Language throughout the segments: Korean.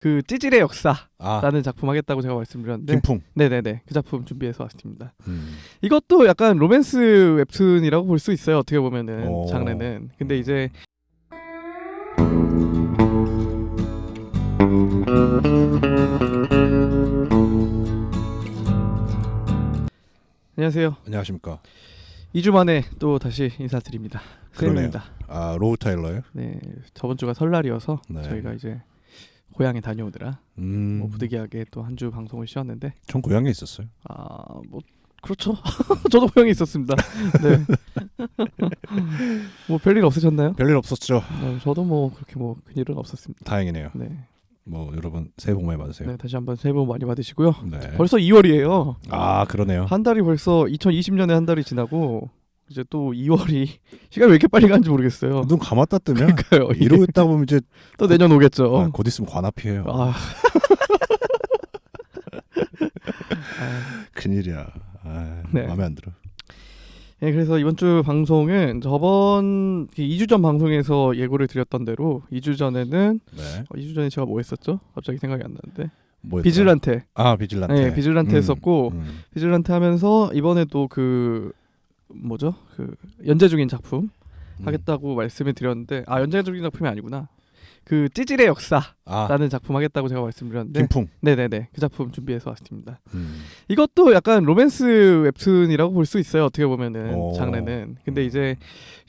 그 찌질의 역사라는 작품 하겠다고 제가 말씀드렸는데 김풍. 네네네 그 작품 준비해서 왔습니다. 이것도 약간 로맨스 웹툰이라고 볼 수 있어요. 어떻게 보면은 장르는. 근데 이제 안녕하세요. 안녕하십니까. 2주 만에 또 다시 인사드립니다. 그러네요. 쌤입니다. 로우 타일러요? 네, 저번 주가 설날이어서 네. 저희가 이제 고향에 다녀오느라 뭐 부득이하게 또 한 주 방송을 쉬었는데. 전 고향에 있었어요. 뭐 그렇죠. 저도 고향에 있었습니다. 네. 뭐 별일 없으셨나요? 별일 없었죠. 저도 뭐 그렇게 뭐 큰일은 없었습니다. 다행이네요. 네. 뭐 여러분 새해 복 많이 받으세요. 네, 다시 한번 새해 복 많이 받으시고요. 네. 벌써 2월이에요. 그러네요. 한 달이 벌써 2020년에 한 달이 지나고 이제 또 2월이 시간이 왜 이렇게 빨리 가는지 모르겠어요. 눈 감았다 뜨면 그러니까요. 이러고 있다 보면 이제 또 내년 오겠죠. 곧 있으면 관합이에요. 큰일이야. 네. 마음에 안 들어. 네, 그래서 이번 주 방송은 저번 2주 전 방송에서 예고를 드렸던 대로 2주 전에는 2주 전에 제가 뭐 했었죠? 갑자기 생각이 안 나는데. 비질란테. 비질란테. 네, 비질란테 했었고 비질란테 하면서 이번에 또 그 뭐죠? 그 연재 중인 작품 하겠다고 말씀을 드렸는데 연재 중인 작품이 아니구나. 그 찌질의 역사라는 작품 하겠다고 제가 말씀드렸는데 김풍. 네네네 그 작품 준비해서 왔습니다. 이것도 약간 로맨스 웹툰이라고 볼 수 있어요. 어떻게 보면은 장르는. 근데 이제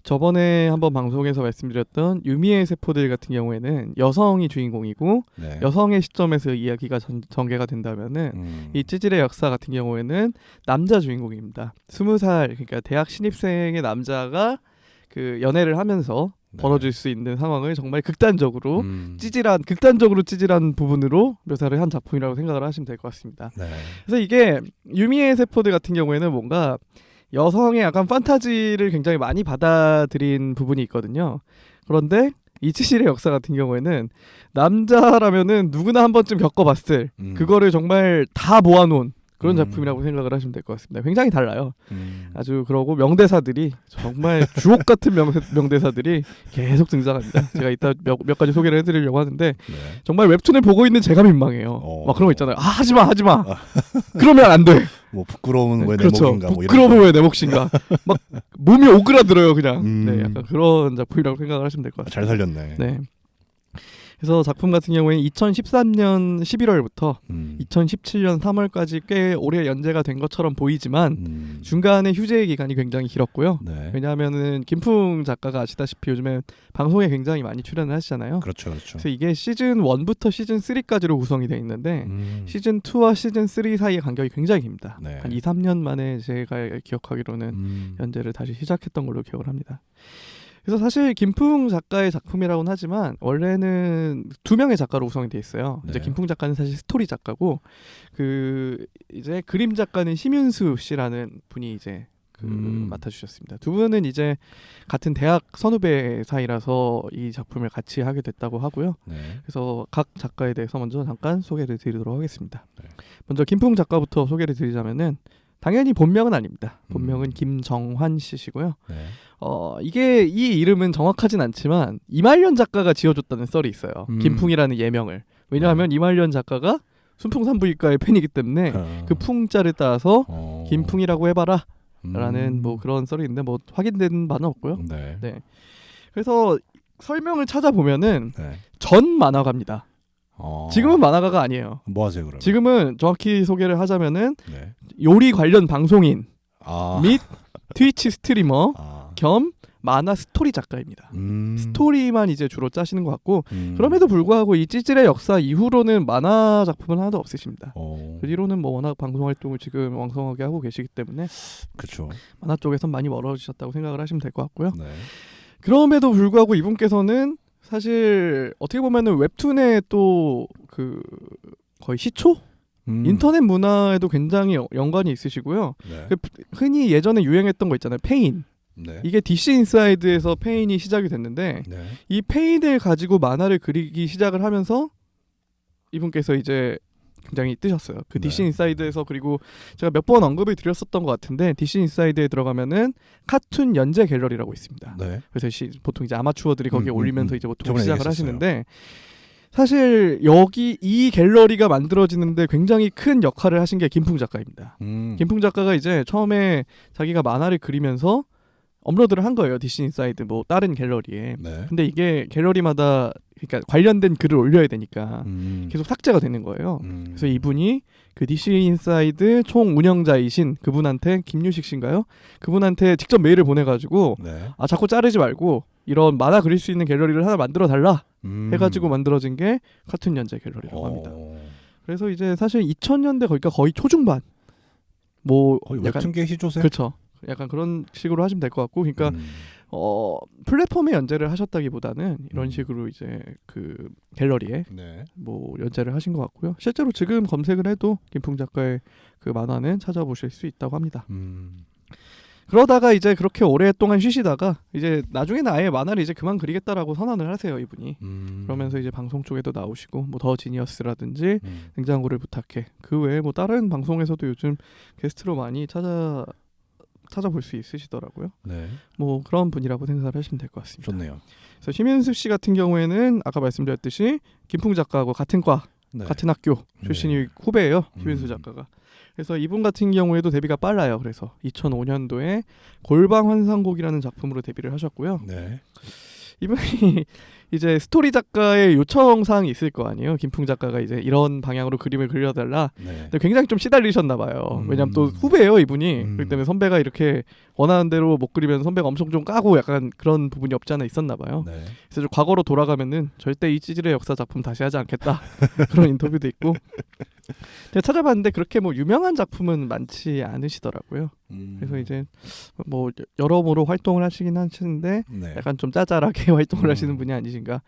저번에 한번 방송에서 말씀드렸던 유미의 세포들 같은 경우에는 여성이 주인공이고 여성의 시점에서 이야기가 전개가 된다면은 이 찌질의 역사 같은 경우에는 남자 주인공입니다. 20살 그러니까 대학 신입생의 남자가 그 연애를 하면서 벌어질 수 있는 상황을 정말 극단적으로 찌질한 부분으로 묘사를 한 작품이라고 생각을 하시면 될 것 같습니다. 네. 그래서 이게 유미의 세포들 같은 경우에는 뭔가 여성의 약간 판타지를 굉장히 많이 받아들인 부분이 있거든요. 그런데 이 찌질의 역사 같은 경우에는 남자라면은 누구나 한 번쯤 겪어봤을 그거를 정말 다 모아놓은 그런 작품이라고 생각을 하시면 될 것 같습니다. 굉장히 달라요. 아주 그러고 명대사들이 정말 주옥 같은 명대사들이 계속 등장합니다. 제가 이따 몇 가지 소개를 해드리려고 하는데 정말 웹툰을 보고 있는 제가 민망해요. 막 그런 거 있잖아요. 하지마. 그러면 안 돼. 뭐 부끄러움은 왜 내 그렇죠. 몫인가. 부끄러움은 왜 내 몫인가. 막 몸이 오그라들어요 그냥. 네, 약간 그런 작품이라고 생각을 하시면 될 것 같습니다. 잘 살렸네. 네. 그래서 작품 같은 경우에는 2013년 11월부터 2017년 3월까지 꽤 오래 연재가 된 것처럼 보이지만 중간에 휴재 기간이 굉장히 길었고요. 왜냐하면은 김풍 작가가 아시다시피 요즘에 방송에 굉장히 많이 출연을 하시잖아요. 그렇죠. 그래서 이게 시즌 1부터 시즌 3까지로 구성이 되어 있는데 시즌 2와 시즌 3 사이의 간격이 굉장히 깁니다. 한 2, 3년 만에 제가 기억하기로는 연재를 다시 시작했던 걸로 기억을 합니다. 그래서 사실 김풍 작가의 작품이라고는 하지만 원래는 2명의 작가로 구성이 돼 있어요. 이제 김풍 작가는 사실 스토리 작가고 그 이제 그림 작가는 심윤수 씨라는 분이 이제 맡아주셨습니다. 두 분은 이제 같은 대학 선후배 사이라서 이 작품을 같이 하게 됐다고 하고요. 그래서 각 작가에 대해서 먼저 잠깐 소개를 드리도록 하겠습니다. 먼저 김풍 작가부터 소개를 드리자면은 당연히 본명은 아닙니다. 본명은 김정환 씨시고요. 이게 이 이름은 정확하진 않지만 이말년 작가가 지어줬다는 썰이 있어요. 김풍이라는 예명을. 왜냐하면 이말년 작가가 순풍산부인과의 팬이기 때문에 그 풍자를 따서 김풍이라고 해봐라 라는 뭐 그런 썰이 있는데 뭐 확인된 바는 없고요. 네. 그래서 설명을 찾아보면은 전 만화가입니다. 지금은 만화가가 아니에요. 뭐 하세요 그러면? 지금은 정확히 소개를 하자면은 요리 관련 방송인 및 트위치 스트리머 겸 만화 스토리 작가입니다. 스토리만 이제 주로 짜시는 것 같고 그럼에도 불구하고 이 찌질의 역사 이후로는 만화 작품은 하나도 없으십니다. 그 뒤로는 뭐 워낙 방송 활동을 지금 왕성하게 하고 계시기 때문에 그렇죠. 만화 쪽에선 많이 멀어지셨다고 생각을 하시면 될 것 같고요. 그럼에도 불구하고 이분께서는 사실 어떻게 보면은 웹툰의 또 그 거의 시초? 인터넷 문화에도 굉장히 연관이 있으시고요. 그 흔히 예전에 유행했던 거 있잖아요. 페인. 이게 DC 인사이드에서 페인이 시작이 됐는데 이 페인을 가지고 만화를 그리기 시작을 하면서 이분께서 이제 굉장히 뜨셨어요. 그 DC 인사이드에서. 그리고 제가 몇 번 언급을 드렸었던 것 같은데 DC 인사이드에 들어가면은 카툰 연재 갤러리라고 있습니다. 그래서 보통 이제 아마추어들이 거기에 올리면서 이제 보통 시작을 하시는데 사실 여기 이 갤러리가 만들어지는데 굉장히 큰 역할을 하신 게 김풍 작가입니다. 김풍 작가가 이제 처음에 자기가 만화를 그리면서 업로드를 한 거예요. DC 인사이드 뭐 다른 갤러리에. 네. 근데 이게 갤러리마다 그러니까 관련된 글을 올려야 되니까 계속 삭제가 되는 거예요. 그래서 이분이 그 DC 인사이드 총 운영자이신 그분한테 김유식 씨인가요? 그분한테 직접 메일을 보내가지고 네. 아 자꾸 자르지 말고 이런 만화 그릴 수 있는 갤러리를 하나 만들어 달라 해가지고 만들어진 게 카툰 연재 갤러리라고 합니다. 그래서 이제 사실 2000년대 거의 초중반 뭐 거의 약간 웹툰계 희조세. 그렇죠. 약간 그런 식으로 하시면 될 것 같고, 그러니까 플랫폼에 연재를 하셨다기보다는 이런 식으로 이제 그 갤러리에 네. 뭐 연재를 하신 것 같고요. 실제로 지금 검색을 해도 김풍 작가의 그 만화는 찾아보실 수 있다고 합니다. 그러다가 이제 그렇게 오랫동안 쉬시다가 이제 나중에는 아예 만화를 이제 그만 그리겠다라고 선언을 하세요, 이분이. 그러면서 이제 방송 쪽에도 나오시고 뭐 더 지니어스라든지 냉장고를 부탁해, 그 외에 뭐 다른 방송에서도 요즘 게스트로 많이 찾아볼 수 있으시더라고요. 네. 뭐 그런 분이라고 생각을 하시면 될 것 같습니다. 좋네요. 그래서 심윤수 씨 같은 경우에는 아까 말씀드렸듯이 김풍 작가하고 같은 과, 네. 같은 학교 출신이 후배예요. 심윤수 작가가. 그래서 이분 같은 경우에도 데뷔가 빨라요. 그래서 2005년도에 골방환상곡이라는 작품으로 데뷔를 하셨고요. 네. 이분이 이제 스토리 작가의 요청 사항이 있을 거 아니에요. 김풍 작가가 이제 이런 방향으로 그림을 그려달라. 네. 근데 굉장히 좀 시달리셨나 봐요. 왜냐면 또 후배예요, 이분이. 그렇기 때문에 선배가 이렇게 원하는 대로 못 그리면 선배가 엄청 좀 까고 약간 그런 부분이 없지 않아 있었나 봐요. 네. 그래서 좀 과거로 돌아가면은 절대 이 찌질의 역사 작품 다시 하지 않겠다. 그런 인터뷰도 있고. 제가 찾아봤는데 그렇게 뭐 유명한 작품은 많지 않으시더라고요. 그래서 이제 뭐 여러모로 활동을 하시긴 하시는데 네. 약간 좀 짜잘하게 활동을 하시는 분이 아니신가.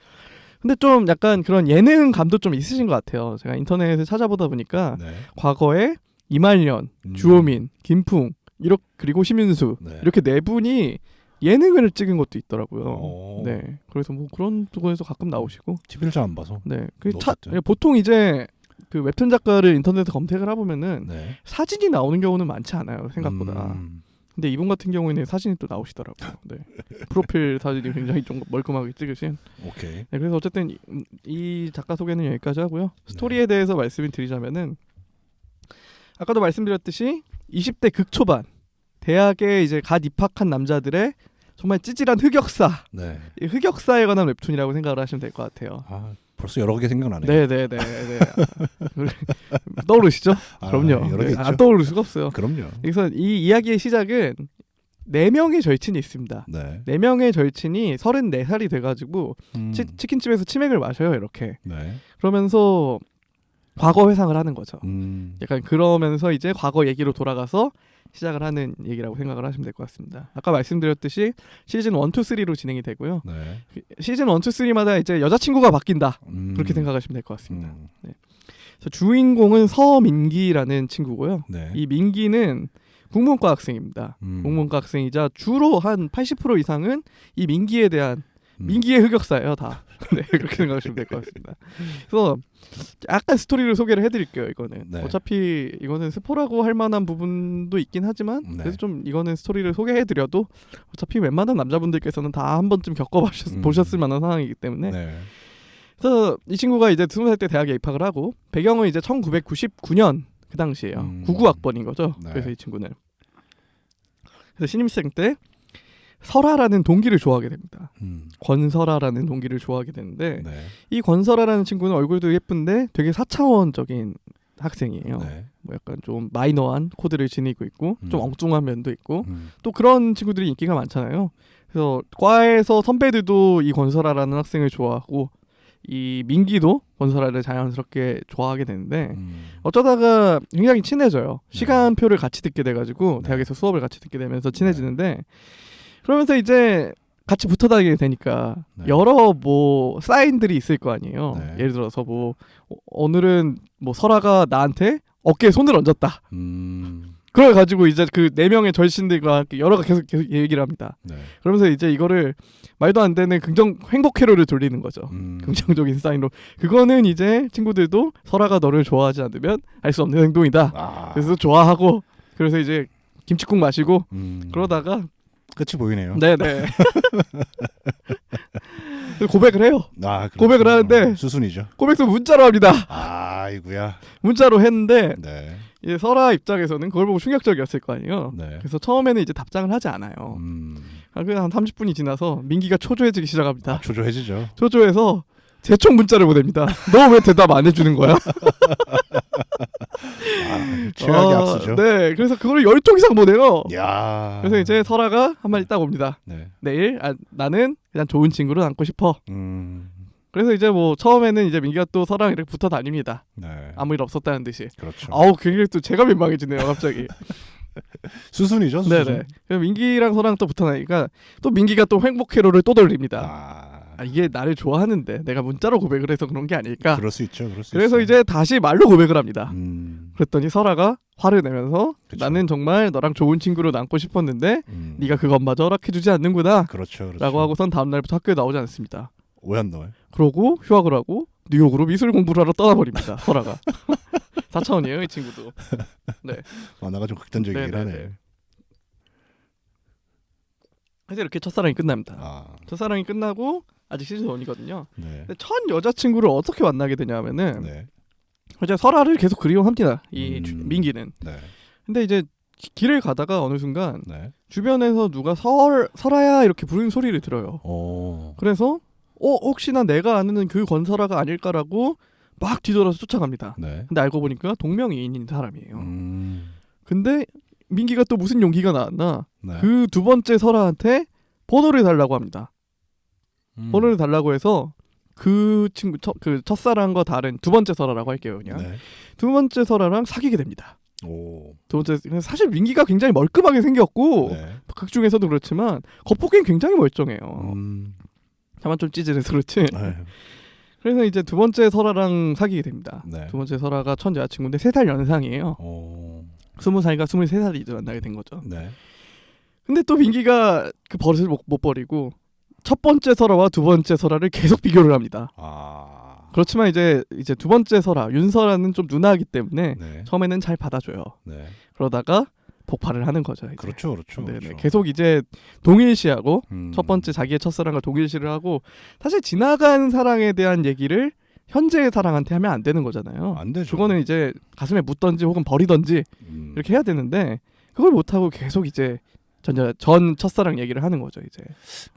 근데 좀 약간 그런 예능감도 좀 있으신 것 같아요. 제가 인터넷에 찾아보다 보니까 네. 과거에 이말년, 주호민, 김풍 그리고 심윤수 네. 이렇게 네 분이 예능을 찍은 것도 있더라고요. 네, 그래서 뭐 그런 부분에서 가끔 나오시고. TV를 잘 안 봐서. 네, 보통 이제 그 웹툰 작가를 인터넷에 검색을 해보면은 네. 사진이 나오는 경우는 많지 않아요, 생각보다. 근데 이분 같은 경우에는 사진이 또 나오시더라고요. 네. 프로필 사진이 굉장히 좀 멀끔하게 찍으신. 오케이. 네, 그래서 어쨌든 이 작가 소개는 여기까지 하고요. 스토리에 대해서 말씀을 드리자면은 아까도 말씀드렸듯이 20대 극초반 대학에 이제 갓 입학한 남자들의 정말 찌질한 흑역사. 네. 이 흑역사에 관한 웹툰이라고 생각을 하시면 될 것 같아요. 아, 벌써 여러 개 생각나네요. 네네네. 떠오르시죠? 그럼요. 여러 개 안 떠오를 수가 없어요. 그럼요. 그래서 이 이야기의 시작은 4명의 절친이 있습니다. 네. 4명의 절친이 34살이 돼가지고 치킨집에서 치맥을 마셔요. 이렇게. 네. 그러면서 과거 회상을 하는 거죠. 약간 그러면서 이제 과거 얘기로 돌아가서 시작을 하는 얘기라고 생각을 하시면 될 것 같습니다. 아까 말씀드렸듯이 시즌 1, 2, 3로 진행이 되고요. 네. 시즌 1, 2, 3마다 이제 여자친구가 바뀐다. 그렇게 생각하시면 될 것 같습니다. 네. 그래서 주인공은 서민기라는 친구고요. 네. 이 민기는 국문과 학생입니다. 국문과 학생이자 주로 한 80% 이상은 이 민기에 대한 민기의 흑역사예요, 다. 네, 그렇게 생각하시면 될 것 같습니다. 그래서 약간 스토리를 소개를 해드릴게요. 이거는 네. 어차피 이거는 스포라고 할 만한 부분도 있긴 하지만 네. 그래서 좀 이거는 스토리를 소개해드려도 어차피 웬만한 남자분들께서는 다 한 번쯤 겪어보셨을 만한 상황이기 때문에. 네. 그래서 이 친구가 이제 20살 때 대학에 입학을 하고 배경은 이제 1999년 그 당시예요. 99학번인 거죠. 네. 그래서 이 친구는 그래서 신입생 때 설아라는 동기를 좋아하게 됩니다. 권설아라는 동기를 좋아하게 되는데 네. 이 권설아라는 친구는 얼굴도 예쁜데 되게 사차원적인 학생이에요. 네. 뭐 약간 좀 마이너한 코드를 지니고 있고 좀 엉뚱한 면도 있고 또 그런 친구들이 인기가 많잖아요. 그래서 과에서 선배들도 이 권설아라는 학생을 좋아하고 이 민기도 권설아를 자연스럽게 좋아하게 되는데 어쩌다가 굉장히 친해져요. 시간표를 같이 듣게 돼가지고 대학에서 수업을 같이 듣게 되면서 친해지는데 그러면서 이제 같이 붙어 다니게 되니까 여러 뭐 사인들이 있을 거 아니에요. 네. 예를 들어서 뭐 오늘은 뭐 설아가 나한테 어깨에 손을 얹었다. 그래가지고 이제 그 4명의 절친들과 여러 계속 얘기를 합니다. 네. 그러면서 이제 이거를 말도 안 되는 행복 회로를 돌리는 거죠. 긍정적인 사인으로. 그거는 이제 친구들도 설아가 너를 좋아하지 않으면 알 수 없는 행동이다. 그래서 좋아하고 그래서 이제 김치국 마시고 그러다가 끝이 보이네요. 네네. 고백을 해요. 아, 그렇죠. 고백을 하는데 수순이죠. 고백도 문자로 합니다. 아이고야. 문자로 했는데 네. 이제 설아 입장에서는 그걸 보고 충격적이었을 거 아니에요. 네. 그래서 처음에는 이제 답장을 하지 않아요. 그냥 한 30분이 지나서 민기가 초조해지기 시작합니다. 초조해지죠. 초조해서 재촉 문자를 보냅니다. 너 왜 대답 안 해주는 거야? 최악의 악수죠. 네, 그래서 그거를 10통 이상 보내요. 야. 그래서 이제 설아가 한마디 딱 옵니다. 네. 내일 나는 그냥 좋은 친구로 남고 싶어. 그래서 이제 뭐 처음에는 이제 민기가 또 설아랑 이렇게 붙어 다닙니다. 네. 아무 일 없었다는 듯이. 그렇죠. 아우 굉장히 또 제가 민망해지네요 갑자기. 수순이죠. 수순. 네네. 그래서 민기랑 설아랑 또 붙어 다니니까 또 민기가 또 행복 회로를 또 돌립니다. 이게 나를 좋아하는데 내가 문자로 고백을 해서 그런 게 아닐까. 그럴 수 있죠. 그럴 수 그래서 있어요. 이제 다시 말로 고백을 합니다. 그랬더니 설아가 화를 내면서 그쵸. 나는 정말 너랑 좋은 친구로 남고 싶었는데 네가 그것마저 허락해주지 않는구나. 그렇죠. 라고 하고선 다음날부터 학교에 나오지 않습니다. 왜 안 나와요? 그러고 휴학을 하고 뉴욕으로 미술 공부를 하러 떠나버립니다. 설아가. 4차원이에요 이 친구도. 네. 만화가 좀 극단적이긴 하네. 그래서 이렇게 첫사랑이 끝납니다. 첫사랑이 끝나고 아직 시즌 1이거든요. 네. 근데 첫 여자친구를 어떻게 만나게 되냐면은 네. 이제 설아를 계속 그리워합니다. 이 민기는. 네. 근데 이제 길을 가다가 어느 순간 네. 주변에서 누가 설아야 이렇게 부르는 소리를 들어요. 그래서 혹시나 내가 아는 그 권설아가 아닐까라고 막 뒤돌아서 쫓아갑니다. 네. 근데 알고 보니까 동명이인인 사람이에요. 근데 민기가 또 무슨 용기가 나왔나? 네. 그 두 번째 설아한테 번호를 달라고 합니다. 번호를 달라고 해서 그 친구 그 첫사랑과 다른 두 번째 설아라고 할게요 그냥. 네. 두 번째 설아랑 사귀게 됩니다. 오. 두 번째 사실 민기가 굉장히 멀끔하게 생겼고 네. 극 중에서도 그렇지만 겉보기엔 굉장히 멀쩡해요. 다만 좀 찌질해서 그렇지. 네. 그래서 이제 두 번째 설아랑 사귀게 됩니다. 네. 두 번째 설아가 첫 여자친구인데 3살 연상이에요. 20살과 23살이 이제 만나게 된 거죠. 네. 근데 또 민기가 그 버릇을 못 버리고 첫 번째 설아와 두 번째 설아를 계속 비교를 합니다. 그렇지만 이제 두 번째 설아 윤설아는 좀 누나이기 때문에 네. 처음에는 잘 받아줘요. 네. 그러다가 복팔을 하는 거죠. 이제. 그렇죠. 네네. 그렇죠. 계속 이제 동일시하고 첫 번째 자기의 첫사랑과 동일시를 하고 사실 지나간 사랑에 대한 얘기를 현재의 사랑한테 하면 안 되는 거잖아요. 안 되죠. 그거는 이제 가슴에 묻던지 혹은 버리던지 이렇게 해야 되는데 그걸 못 하고 계속 이제 전 첫사랑 얘기를 하는 거죠. 이제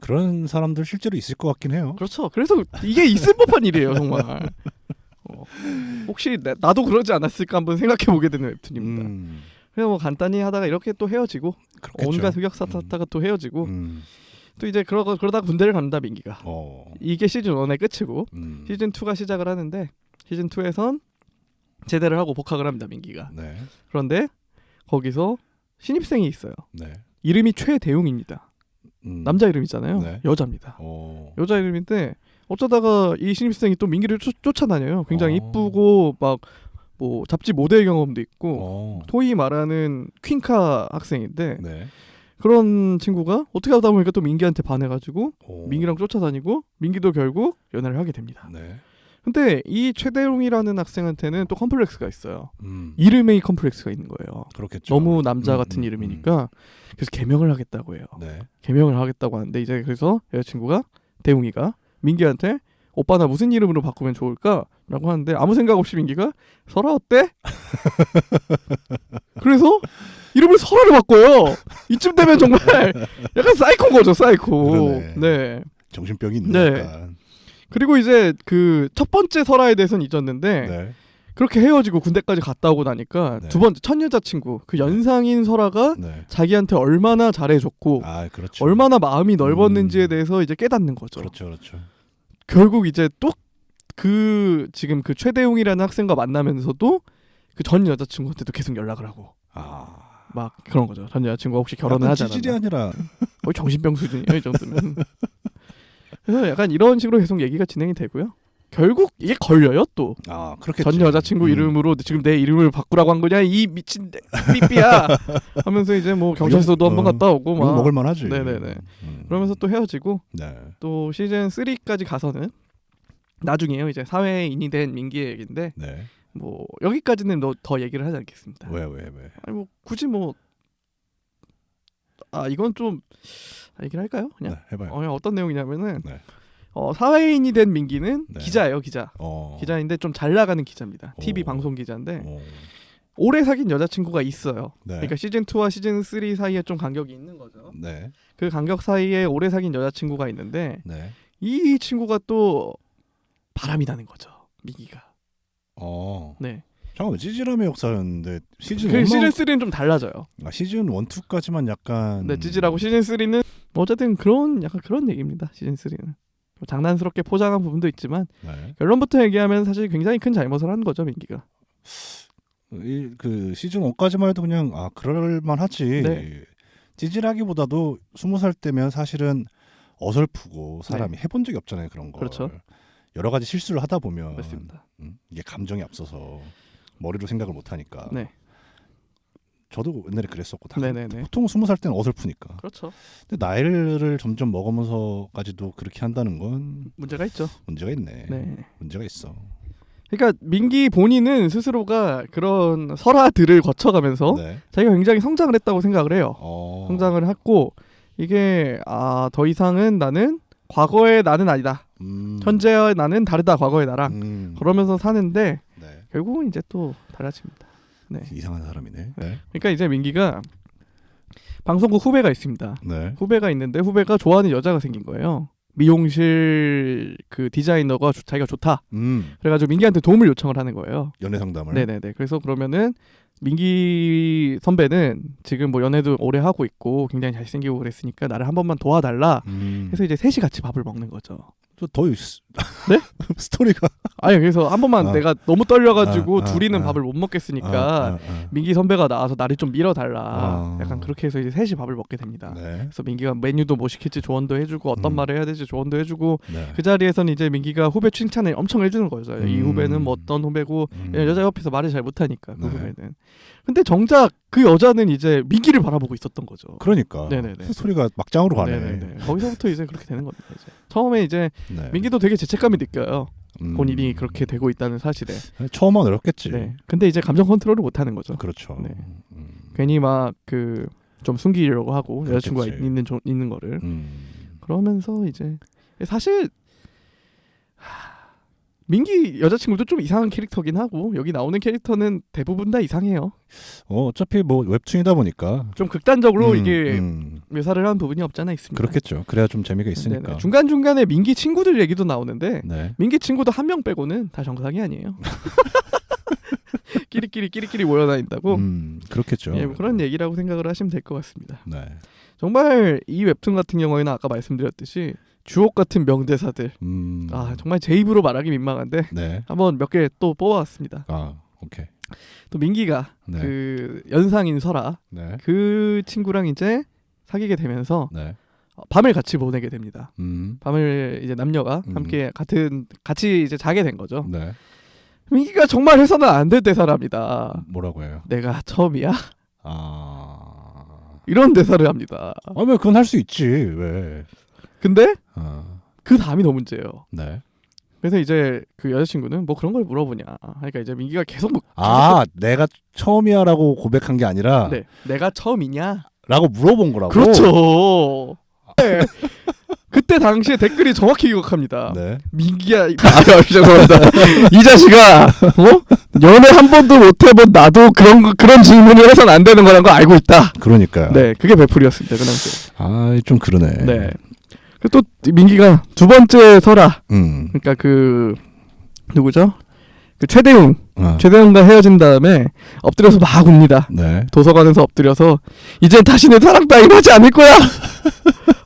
그런 사람들 실제로 있을 것 같긴 해요. 그렇죠. 그래서 이게 있을 법한 일이에요, 정말. 혹시 나도 그러지 않았을까 한번 생각해 보게 되는 웹툰입니다. 그래서 뭐 간단히 하다가 이렇게 또 헤어지고 그렇겠죠. 온갖 흑역사 탔다가 또 헤어지고 또 이제 그러다가 군대를 갑니다 민기가. 이게 시즌 1의 끝이고 시즌 2가 시작을 하는데 시즌 2에선 제대를 하고 복학을 합니다 민기가. 네. 그런데 거기서 신입생이 있어요. 네. 이름이 최대웅입니다. 남자 이름이잖아요. 네. 여자입니다. 여자 이름인데 어쩌다가 이 신입생이 또 민기를 쫓아다녀요. 굉장히 이쁘고 막 뭐 잡지 모델 경험도 있고 소위 말하는 퀸카 학생인데 네. 그런 친구가 어떻게 하다 보니까 또 민기한테 반해가지고 민기랑 쫓아다니고 민기도 결국 연애를 하게 됩니다. 네. 근데 이 최대웅이라는 학생한테는 또 컴플렉스가 있어요. 이름에 컴플렉스가 있는 거예요. 그렇겠죠. 너무 남자 같은 이름이니까 그래서 개명을 하겠다고 해요. 네. 개명을 하겠다고 하는데 이제 그래서 여자친구가 대웅이가 민기한테 오빠 나 무슨 이름으로 바꾸면 좋을까? 라고 하는데 아무 생각 없이 민기가 설아 어때? 그래서 이름을 설아로 바꿔요. 이쯤 되면 정말 약간 사이코인 거죠. 사이코. 그러네. 네. 정신병이 있네. 네. 그리고 이제 그 첫 번째 설아에 대해서는 잊었는데 네. 그렇게 헤어지고 군대까지 갔다 오고 나니까 네. 두 번째 첫 여자친구 그 연상인 설아가 네. 자기한테 얼마나 잘해줬고 그렇죠. 얼마나 마음이 넓었는지에 대해서 이제 깨닫는 거죠. 그렇죠. 그렇죠. 결국 이제 또 그 지금 그 최대웅이라는 학생과 만나면서도 그 전 여자친구한테도 계속 연락을 하고 막 그런 거죠. 전 여자친구가 혹시 결혼을 하지 않았나. 찌질이 아니라 거의 정신병 수준이에요 이 정도면. 그래서 약간 이런 식으로 계속 얘기가 진행이 되고요. 결국 이게 걸려요 또. 그렇겠죠. 전 여자친구 이름으로 지금 내 이름을 바꾸라고 한 거냐 이 미친 삐삐야 하면서 이제 뭐 경찰서도 한번 갔다 오고 막 먹을 만하지. 네네네. 그러면서 또 헤어지고 네. 또 시즌 3까지 가서는 나중에요 이제 사회인이 된 민기의 얘기인데 네. 뭐 여기까지는 더 얘기를 하지 않겠습니다. 왜? 아니 뭐 굳이 뭐 이건 좀 얘기를 할까요? 그냥 네, 해봐요. 어떤 내용이냐면은 네. 사회인이 된 민기는 네. 기자예요. 기자인데 좀 잘 나가는 기자입니다. TV 방송 기자인데 오래 사귄 여자친구가 있어요. 네. 그러니까 시즌 2와 시즌 3 사이에 좀 간격이 있는 거죠. 네. 그 간격 사이에 오래 사귄 여자친구가 있는데 네. 이 친구가 또 바람이 나는 거죠. 민기가. 네. 잠깐만, 찌질함의 역사였는데 시즌 그 시즌 3는 좀 달라져요. 시즌 1, 2까지만 약간 네, 찌질하고 시즌 3는 어쨌든 약간 그런 얘기입니다. 시즌 3는 장난스럽게 포장한 부분도 있지만 네. 결론부터 얘기하면 사실 굉장히 큰 잘못을 한 거죠, 민기가. 그 시즌 1까지만 해도 그냥 그럴만하지. 네. 찌질하기보다도 20살 때면 사실은 어설프고 사람이 해본 적이 없잖아요, 그런 거. 그렇죠. 여러 가지 실수를 하다 보면 맞습니다. 이게 감정이 앞서서 머리로 생각을 못 하니까. 네. 저도 옛날에 그랬었고 네네네. 보통 20살 때는 어설프니까. 그렇죠. 근데 나이를 점점 먹으면서까지도 그렇게 한다는 건 문제가 있죠. 문제가 있네. 네. 문제가 있어. 그러니까 민기 본인은 스스로가 그런 설화들을 거쳐가면서 네. 자기가 굉장히 성장을 했다고 생각을 해요. 성장을 했고 이게 더 이상은 나는 과거의 나는 아니다. 현재의 나는 다르다. 과거의 나랑 그러면서 사는데 네. 결국은 이제 또 달라집니다. 네. 이상한 사람이네. 네. 그러니까 이제 민기가 방송국 후배가 있습니다. 네. 후배가 있는데 후배가 좋아하는 여자가 생긴 거예요. 미용실 그 디자이너가 자기가 좋다. 그래가지고 민기한테 도움을 요청을 하는 거예요. 연애 상담을. 네네네. 그래서 그러면은 민기 선배는 지금 뭐 연애도 오래 하고 있고 굉장히 잘생기고 그랬으니까 나를 한 번만 도와달라. 해서 이제 셋이 같이 밥을 먹는 거죠. 더 네? 스토리가 아니 그래서 한 번만 내가 너무 떨려가지고 둘이는 밥을 못 먹겠으니까 민기 선배가 나와서 나를 좀 밀어달라. 약간 그렇게 해서 이제 셋이 밥을 먹게 됩니다. 네. 그래서 민기가 메뉴도 뭐 시킬지 조언도 해주고 어떤 말을 해야 될지 조언도 해주고 네. 그 자리에서는 이제 민기가 후배 칭찬을 엄청 해주는 거죠. 이 후배는 뭐 어떤 후배고 여자 옆에서 말을 잘 못하니까 그 후배는. 근데 정작 그 여자는 이제 민기를 바라보고 있었던 거죠. 그러니까. 네네네. 스토리가 막장으로 가네. 네네네. 거기서부터 이제 그렇게 되는 겁니다. 이제. 처음에 이제 네. 민기도 되게 죄책감이 느껴요. 본인이 그렇게 되고 있다는 사실에. 처음은 어렵겠지. 네. 근데 이제 감정 컨트롤을 못 하는 거죠. 그렇죠. 네. 괜히 막 그 좀 숨기려고 하고 그렇겠지. 여자친구가 있는 거를. 그러면서 이제 사실 민기 여자친구도 좀 이상한 캐릭터긴 하고 여기 나오는 캐릭터는 대부분 다 이상해요. 어차피 뭐 웹툰이다 보니까 좀 극단적으로 이게 묘사를 한 부분이 없잖아 있습니다. 그렇겠죠. 그래야 좀 재미가 있으니까. 중간 중간에 민기 친구들 얘기도 나오는데 네. 민기 친구도 한 명 빼고는 다 정상이 아니에요. 끼리끼리 모여 다닌다고. 그렇겠죠. 예, 뭐 그런 얘기라고 생각을 하시면 될 것 같습니다. 네. 정말 이 웹툰 같은 경우에는 아까 말씀드렸듯이 주옥 같은 명대사들. 정말 제 입으로 말하기 민망한데 네. 한번 몇 개 또 뽑아왔습니다. 오케이. 또 민기가 네. 그 연상인 설아 네. 그 친구랑 이제 사귀게 되면서 네. 밤을 같이 보내게 됩니다. 밤을 이제 남녀가 함께 같이 이제 자게 된 거죠. 네. 민기가 정말 해서는 안 될 대사랍니다. 뭐라고 해요? 내가 처음이야? 이런 대사를 합니다. 왜 그건 할 수 있지. 왜? 근데 그 다음이 더 문제예요. 네. 그래서 이제 그 여자친구는 뭐 그런 걸 물어보냐. 그러니까 이제 민기가 계속 내가 처음이야라고 고백한 게 아니라 네, 내가 처음이냐? 라고 물어본 거라고. 그렇죠. 네. 그때 당시에 댓글이 정확히 기억합니다. 네. 민기야, 죄송합니다. 이 자식아, 연애 한 번도 못 해본 나도 그런 질문을 해서는 안 되는 거라는 거 알고 있다. 그러니까요. 네, 그게 베풀이었습니다. 그 당시에. 좀 그러네. 네. 또 민기가 두 번째 설아, 그러니까 그 누구죠? 그 최대웅과 헤어진 다음에 엎드려서 막 웁니다. 네. 도서관에서 엎드려서 이제 다시는 사랑 따윈 하지 않을 거야.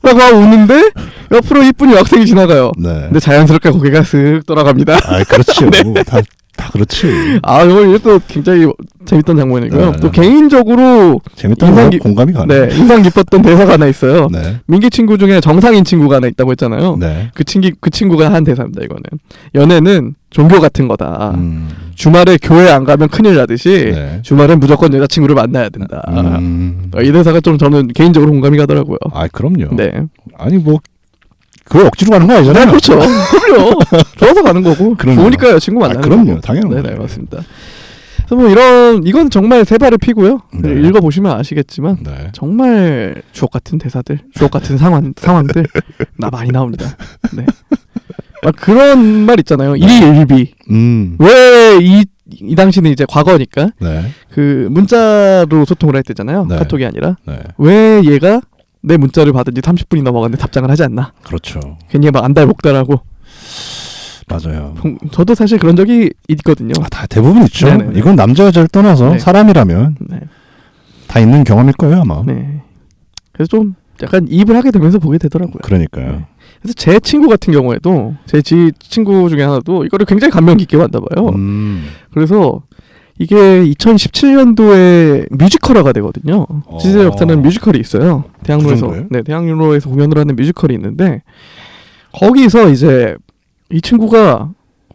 라고 우는데 옆으로 이쁜 여학생이 지나가요. 네. 근데 자연스럽게 고개가 쓱 돌아갑니다. 그렇죠. 네. 다 그렇지. 이거 또 굉장히 재밌던 장면이고요. 또 개인적으로 공감이 가네. 네, 인상 깊었던 대사가 하나 있어요. 네. 민기 친구 중에 정상인 친구가 하나 있다고 했잖아요. 네. 그 친구가 한 대사입니다. 이거는 연애는 종교 같은 거다. 주말에 교회 안 가면 큰일 나듯이 네. 주말엔 무조건 여자친구를 만나야 된다. 이 대사가 좀 저는 개인적으로 공감이 가더라고요. 그럼요. 네. 그걸 억지로 가는 거 아니잖아요. 네, 그렇죠. 그럼요. 좋아서 가는 거고. 그럼요. 좋으니까 여자친구 만나는 거고. 그럼요. 당연한 네네, 거예요. 맞습니다. 그래서 뭐 이건 정말 세 발을 피고요. 네. 읽어보시면 아시겠지만 네. 정말 주옥 같은 대사들, 주옥 같은 상황들 나 많이 나옵니다. 네. 막 그런 말 있잖아요. 일희일비. 왜 이 당시는 이제 과거니까 네. 그 문자로 소통을 할 때잖아요. 네. 카톡이 아니라 네. 왜 얘가 내 문자를 받은 지 30분이 넘어갔는데 답장을 하지 않나. 그렇죠. 괜히 막 안달 목달하고. 맞아요. 저도 사실 그런 적이 있거든요. 다 대부분 있죠. 네네네. 이건 남자 여자를 떠나서 네. 사람이라면 네. 다 있는 경험일 거예요 아마. 네. 그래서 좀 약간 이입을 하게 되면서 보게 되더라고요. 그러니까요. 네. 그래서 제 친구 같은 경우에도 제 친구 중에 하나도 이거를 굉장히 감명 깊게 봤나 봐요. 그래서 이게 2017년도에 뮤지컬화가 되거든요. 지제 역사는 뮤지컬이 있어요. 대학로에서 대학로에서 공연을 하는 뮤지컬이 있는데 거기서 이제 이 친구가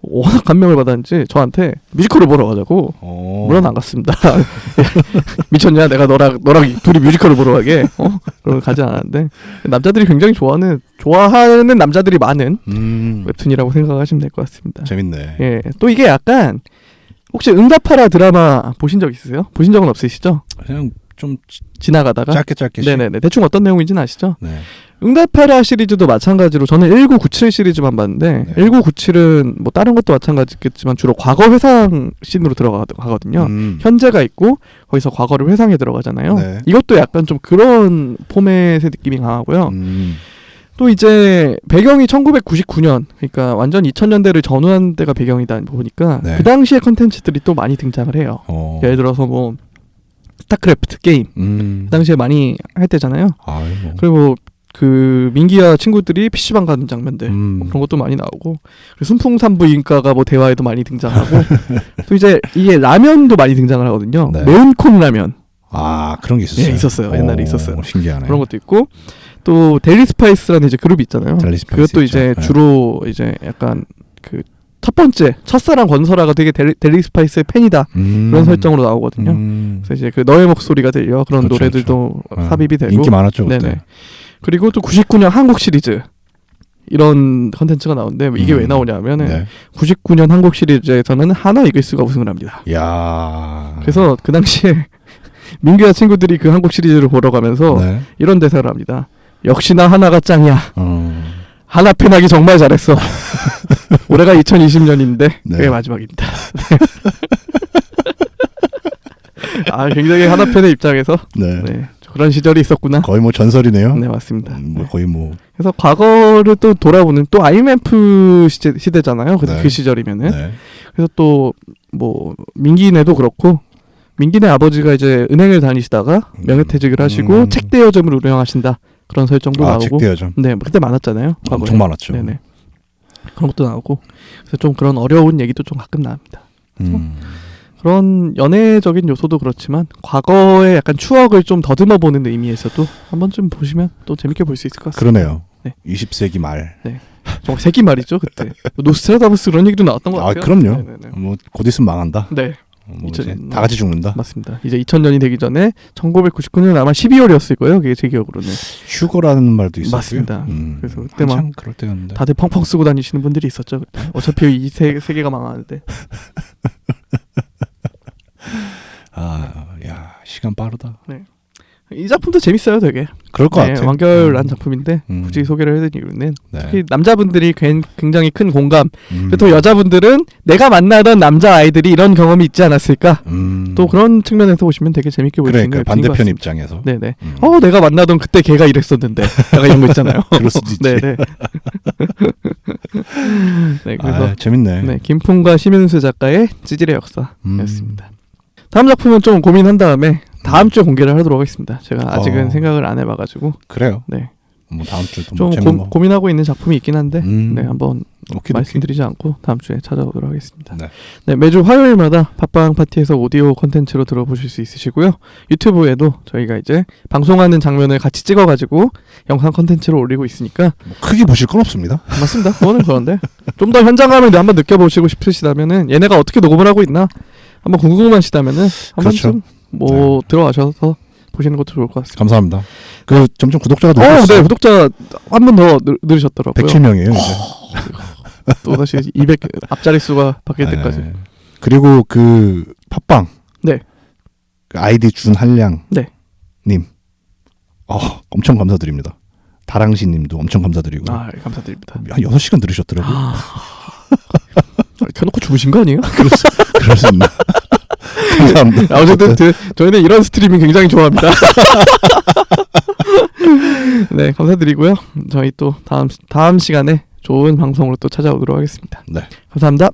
워낙 감명을 받았는지 저한테 뮤지컬을 보러 가자고. 물론 안 갔습니다. 미쳤냐? 내가 너랑 둘이 뮤지컬을 보러 가게? 그럼 가지 않았는데 남자들이 굉장히 좋아하는 남자들이 많은 웹툰이라고 생각하시면 될 것 같습니다. 재밌네. 예, 또 이게 약간 혹시 응답하라 드라마 보신 적 있으세요? 보신 적은 없으시죠? 그냥 좀 지나가다가 짧게 네네네 대충 어떤 내용인지는 아시죠? 네. 응답하라 시리즈도 마찬가지로 저는 1997 시리즈만 봤는데 네. 1997은 뭐 다른 것도 마찬가지겠지만 주로 과거 회상 씬으로 들어가거든요. 현재가 있고 거기서 과거를 회상해 들어가잖아요. 네. 이것도 약간 좀 그런 포맷의 느낌이 강하고요. 또 이제 배경이 1999년 그러니까 완전 2000년대를 전후한 때가 배경이다 보니까 네. 그 당시의 컨텐츠들이 또 많이 등장을 해요. 예를 들어서 뭐 스타크래프트 게임 그 당시에 많이 할 때잖아요. 그리고 그 민기야 친구들이 PC방 가는 장면들 뭐 그런 것도 많이 나오고 그리고 순풍산부인과가 뭐 대화에도 많이 등장하고 또 이제 이게 라면도 많이 등장을 하거든요. 네. 매운콩 라면. 그런 게 있었어요. 네, 있었어요. 옛날에 있었어요. 신기하네. 그런 것도 있고 또 데일리 스파이스라는 이제 그룹이 있잖아요. 그것도 이제 있죠. 주로 이제 약간 그 첫 번째 첫사랑 권설아가 되게 데일리 스파이스의 팬이다 그런 설정으로 나오거든요. 그래서 이제 그 너의 목소리가 들려 그런 그렇죠, 노래들도 삽입이 되고 인기 많았죠 그때. 네네. 그리고 또 99년 한국 시리즈 이런 컨텐츠가 나오는데 이게 왜 나오냐면은 네. 99년 한국 시리즈에서는 하나 이글스가 우승을 합니다. 야. 그래서 그 당시에 민규야 친구들이 그 한국 시리즈를 보러 가면서 네. 이런 대사를 합니다. 역시나 하나가 짱이야. 하나 팬하기 정말 잘했어. 올해가 2020년인데 네. 그게 마지막입니다. 굉장히 하나 팬의 입장에서 네. 그런 시절이 있었구나. 거의 뭐 전설이네요. 네, 맞습니다. 거의 뭐. 그래서 과거를 또 돌아보는 또 IMF 시대잖아요. 네. 그 시절이면은. 네. 그래서 또 뭐 민기네도 그렇고 민기네 아버지가 이제 은행을 다니시다가 명예퇴직을 하시고 책 대여점을 운영하신다. 그런 설정도 나오고. 책 대여점. 네, 그때 많았잖아요. 과거에. 엄청 많았죠. 네네. 그런 것도 나오고. 그래서 좀 그런 어려운 얘기도 좀 가끔 나옵니다. 그런 연애적인 요소도 그렇지만 과거의 약간 추억을 좀 더듬어 보는 의미에서도 한 번쯤 보시면 또 재밌게 볼 수 있을 것 같습니다. 그러네요. 네. 20세기 말. 네. 정말 세기 말이죠 그때. 노스트라다무스 그런 얘기도 나왔던 것 같아요. 그럼요. 네네네. 뭐 곧 있으면 망한다. 네. 이제 다 같이 죽는다. 맞습니다. 이제 2000년이 되기 전에 1999년 아마 12월이었을 거예요. 그게 제 기억으로는. 휴거라는 말도 있었고요. 맞습니다. 그래서 그때 막 그럴 때였는데. 다들 펑펑 쓰고 다니시는 분들이 있었죠. 그때. 어차피 이 세계가 망하는데. 야 시간 빠르다. 네. 이 작품도 재밌어요, 되게. 그럴 것 같아요. 완결한 작품인데 굳이 소개를 해드린 이유는 네. 특히 남자분들이 굉장히 큰 공감. 또 여자분들은 내가 만나던 남자 아이들이 이런 경험이 있지 않았을까. 또 그런 측면에서 보시면 되게 재밌게 볼 수 있는 웹툰인 것 반대편 같습니다. 입장에서. 네네. 내가 만나던 그때 걔가 이랬었는데. 약간 이런 거 있잖아요. 그럴 수도 있지. 네네. 네, 그래서 재밌네. 네, 김풍과 심윤수 작가의 찌질의 역사였습니다. 다음 작품은 좀 고민한 다음에 다음 주에 공개를 하도록 하겠습니다. 제가 아직은 생각을 안 해봐가지고. 그래요. 네. 뭐 다음 주도 좀 고민하고 있는 작품이 있긴 한데, 네, 한번 오케이. 말씀드리지 않고 다음 주에 찾아오도록 하겠습니다. 네. 네, 매주 화요일마다 팟빵 파티에서 오디오 콘텐츠로 들어보실 수 있으시고요. 유튜브에도 저희가 이제 방송하는 장면을 같이 찍어가지고 영상 콘텐츠로 올리고 있으니까 크게 보실 건 없습니다. 맞습니다. 그거는 그런데 좀 더 현장감을 한번 느껴보시고 싶으시다면은 얘네가 어떻게 녹음을 하고 있나 한번 궁금하시다면은 한 그렇죠. 번쯤 뭐 들어가셔서 보시는 것도 좋을 것 같습니다. 감사합니다. 그 점점 구독자가 늘고 있어요. 네, 구독자 한 번 더 늘으셨더라고요. 107명이에요 이제. 또 다시 200 앞자리 수가 바뀔 때까지. 그리고 그 팟빵. 네. 그 아이디 준한량. 네. 님. 엄청 감사드립니다. 다랑시 님도 엄청 감사드리고. 감사드립니다. 한 6시간 들으셨더라고요. 켜놓고 주무신 거 아니에요? 그럴 수 있나? 감사합니다. 어쨌든 저희는 이런 스트리밍 굉장히 좋아합니다. 네, 감사드리고요. 저희 또 다음 시간에 좋은 방송으로 또 찾아오도록 하겠습니다. 네. 감사합니다.